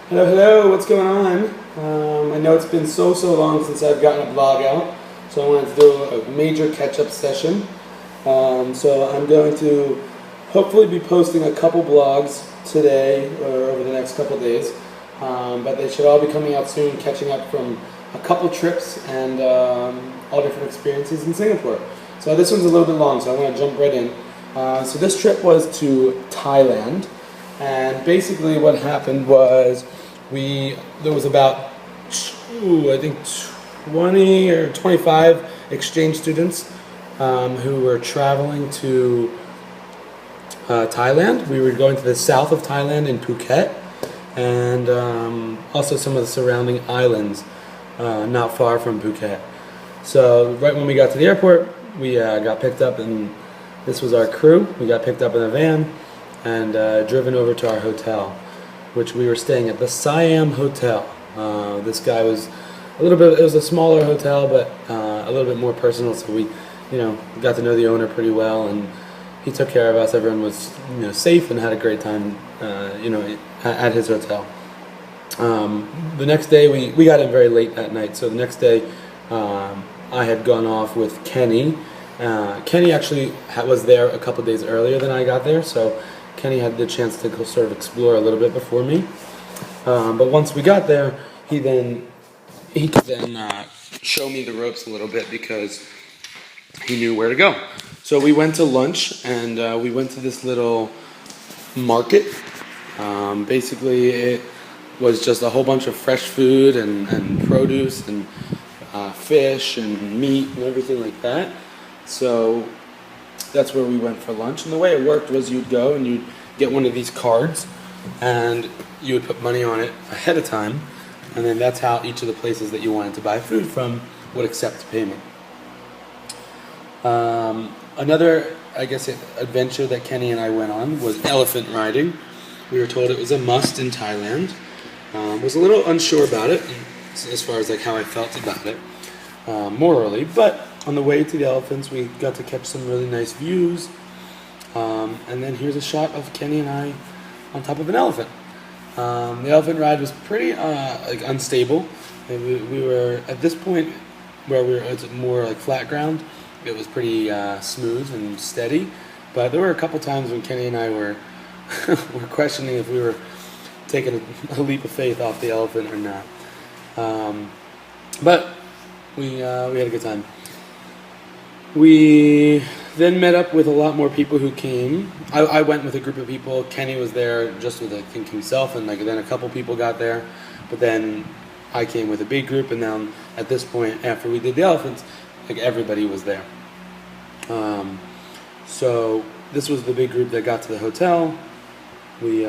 Hello, hello, what's going on? I know it's been so long since I've gotten a vlog out, so I wanted to do a major catch-up session. So I'm going to hopefully be posting a couple vlogs today or over the next couple days, but they should all be coming out soon, catching up from a couple trips and all different experiences in Singapore. So this one's a little bit long, so I'm going to jump right in. So this trip was to Thailand. And basically what happened was there was about, I think 20 or 25 exchange students who were traveling to Thailand. We were going to the south of Thailand in Phuket and also some of the surrounding islands not far from Phuket. So right when we got to the airport, we got picked up, and this was our crew. We got picked up in a van and driven over to our hotel, which we were staying at the Siam Hotel. This guy was it was a smaller hotel, but a little bit more personal, so we, got to know the owner pretty well, and he took care of us. Everyone was, safe and had a great time, at his hotel. The next day, we got in very late that night, so the next day I had gone off with Kenny. Kenny actually was there a couple days earlier than I got there, so Kenny had the chance to go sort of explore a little bit before me. But once we got there, he could then show me the ropes a little bit because he knew where to go. So we went to lunch, and we went to this little market. Basically, it was just a whole bunch of fresh food and produce and fish and meat and everything like that. So that's where we went for lunch. And the way it worked was you'd go and you'd get one of these cards, and you would put money on it ahead of time, and then that's how each of the places that you wanted to buy food from would accept payment. Another, I guess, adventure that Kenny and I went on was elephant riding. We were told it was a must in Thailand. Was a little unsure about it as far as how I felt about it morally, but on the way to the elephants, we got to catch some really nice views. And then here's a shot of Kenny and I on top of an elephant. The elephant ride was pretty unstable. We were at this point where it's more flat ground. It was pretty smooth and steady. But there were a couple times when Kenny and I were questioning if we were taking a leap of faith off the elephant or not. But we had a good time. We then met up with a lot more people who came. I went with a group of people. Kenny was there just with, I think, himself, and then a couple people got there. But then I came with a big group, and then at this point, after we did the elephants, everybody was there. So this was the big group that got to the hotel. We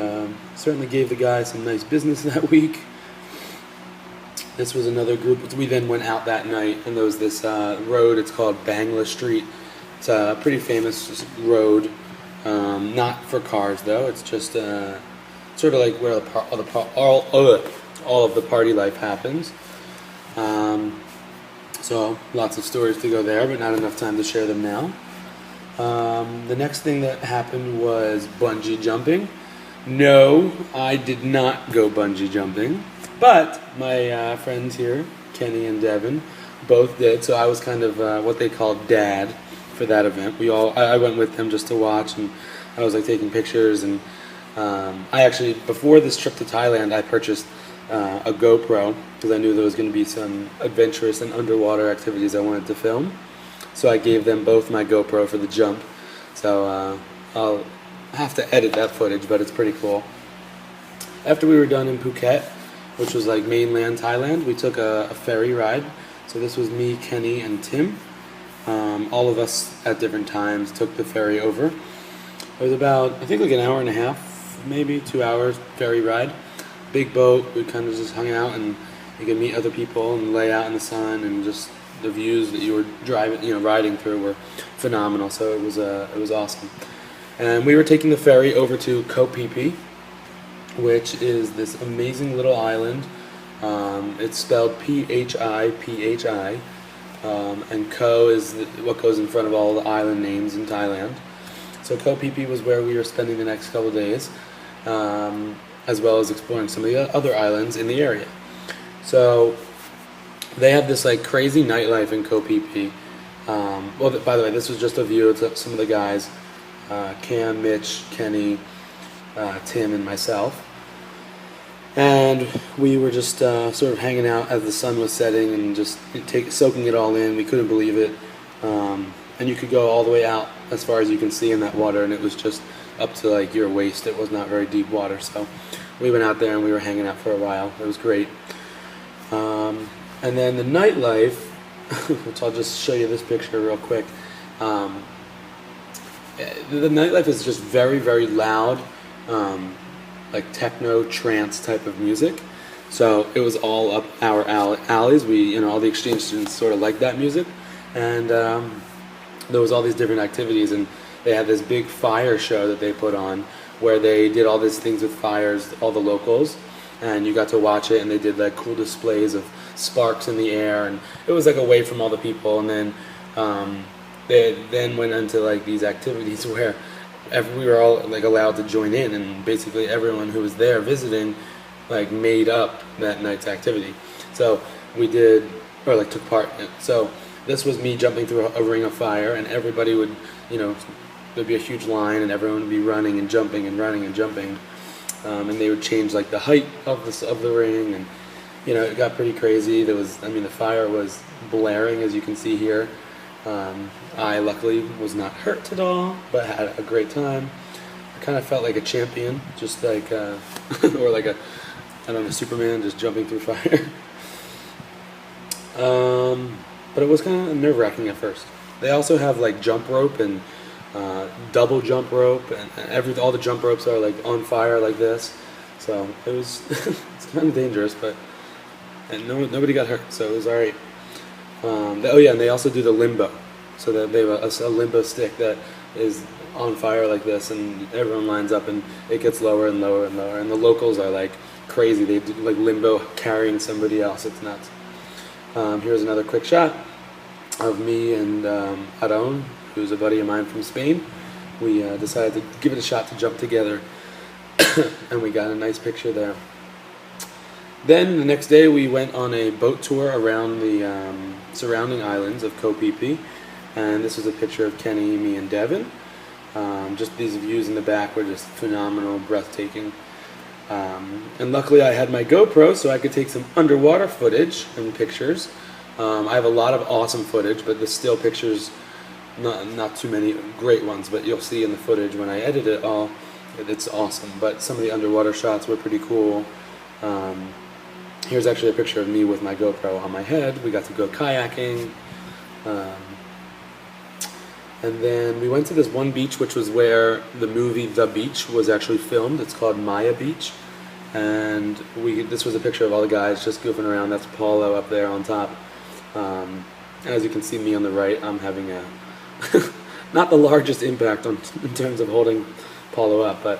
certainly gave the guy some nice business that week. This was another group. We then went out that night, and there was this road. It's called Bangla Street. It's a pretty famous road, not for cars though. It's just sort of where all of the party life happens. So lots of stories to go there, but not enough time to share them now. The next thing that happened was bungee jumping. No, I did not go bungee jumping. But my friends here, Kenny and Devin, both did. So I was kind of what they call dad for that event. I went with them just to watch, and I was taking pictures. And I actually, before this trip to Thailand, I purchased a GoPro because I knew there was going to be some adventurous and underwater activities I wanted to film. So I gave them both my GoPro for the jump. So I'll have to edit that footage, but it's pretty cool. After we were done in Phuket, which was mainland Thailand, we took a ferry ride. So this was me, Kenny, and Tim. All of us at different times took the ferry over. It was about, I think, an hour and a half, maybe 2 hours ferry ride. Big boat. We kind of just hung out, and you could meet other people and lay out in the sun, and just the views that you were riding through were phenomenal. So it was awesome. And we were taking the ferry over to Koh Phi Phi, which is this amazing little island. It's spelled Phiphi, and Koh is what goes in front of all the island names in Thailand. So Koh Phi Phi was where we were spending the next couple of days. as well as exploring some of the other islands in the area. So they have this like crazy nightlife in Koh Phi Phi. Well, by the way, this was just a view of some of the guys, Cam, Mitch, Kenny, Tim, and myself. And we were just sort of hanging out as the sun was setting and just soaking it all in. We couldn't believe it. And you could go all the way out as far as you can see in that water, and it was just up to like your waist. It was not very deep water. So we went out there and we were hanging out for a while. It was great. And then the nightlife, which I'll just show you this picture real quick. The nightlife is just very, very loud, like techno, trance type of music. So it was all up our alleys. All the exchange students sort of liked that music, and there was all these different activities, and they had this big fire show that they put on where they did all these things with fires, all the locals, and you got to watch it, and they did like cool displays of sparks in the air, and it was like away from all the people. And then they then went into like these activities where we were all like allowed to join in, and basically everyone who was there visiting like made up that night's activity. So we did, or like took part in it. So this was me jumping through a ring of fire, and everybody would, there'd be a huge line, and everyone would be running and jumping and running and jumping, and they would change like the height of the ring, and it got pretty crazy. The fire was blaring, as you can see here. I luckily was not hurt at all, but had a great time. I kind of felt like a champion, just like or like Superman just jumping through fire. But it was kind of nerve-wracking at first. They also have like jump rope and double jump rope, and all the jump ropes are like on fire like this. So it was it's kind of dangerous, but nobody got hurt, so it was all right. And they also do the limbo. So that they have a limbo stick that is on fire like this, and everyone lines up, and it gets lower and lower and lower. And the locals are like crazy. They do like limbo carrying somebody else. It's nuts. Here's another quick shot of me and Aaron, who's a buddy of mine from Spain. We decided to give it a shot to jump together, and we got a nice picture there. Then the next day we went on a boat tour around the surrounding islands of Koh Phi Phi, and this was a picture of Kenny, me, and Devin. Just these views in the back were just phenomenal, breathtaking. And luckily I had my GoPro so I could take some underwater footage and pictures. I have a lot of awesome footage, but the still pictures, not too many great ones, but you'll see in the footage when I edit it all, it's awesome. But some of the underwater shots were pretty cool. Here's actually a picture of me with my GoPro on my head. We got to go kayaking. And then we went to this one beach, which was where the movie The Beach was actually filmed. It's called Maya Beach. And this was a picture of all the guys just goofing around. That's Paulo up there on top. And as you can see me on the right, I'm having a not the largest impact in terms of holding Paulo up, but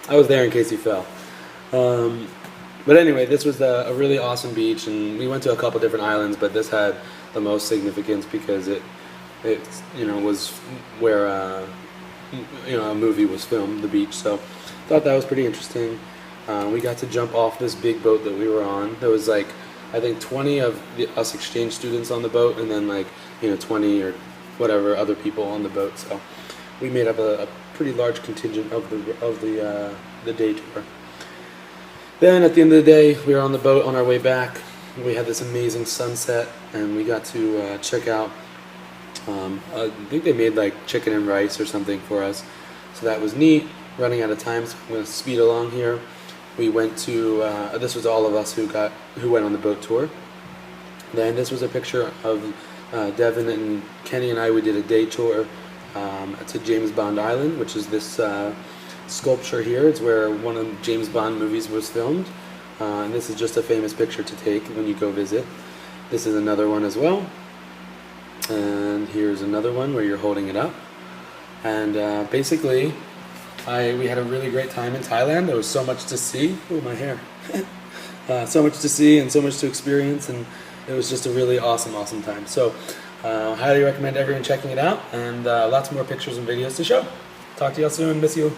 I was there in case he fell. But anyway, this was a really awesome beach, and we went to a couple different islands, but this had the most significance because it was where a movie was filmed, The Beach. So thought that was pretty interesting. We got to jump off this big boat that we were on. There was like I think 20 of us exchange students on the boat, and then 20 or whatever other people on the boat. So we made up a pretty large contingent of the day tour. Then at the end of the day, we were on the boat on our way back. We had this amazing sunset, and we got to check out. I think they made like chicken and rice or something for us, so that was neat. Running out of time, so I'm going to speed along here. We went to this was all of us who went on the boat tour. Then this was a picture of Devin and Kenny and I. We did a day tour to James Bond Island, which is this sculpture here. It's where one of James Bond movies was filmed, and this is just a famous picture to take when you go visit. This is another one as well, and here's another one where you're holding it up. And basically we had a really great time in Thailand. There was so much to see. Oh, my hair. So much to see and so much to experience, and it was just a really awesome time. So highly recommend everyone checking it out, and lots more pictures and videos to show. Talk to y'all soon. Miss you.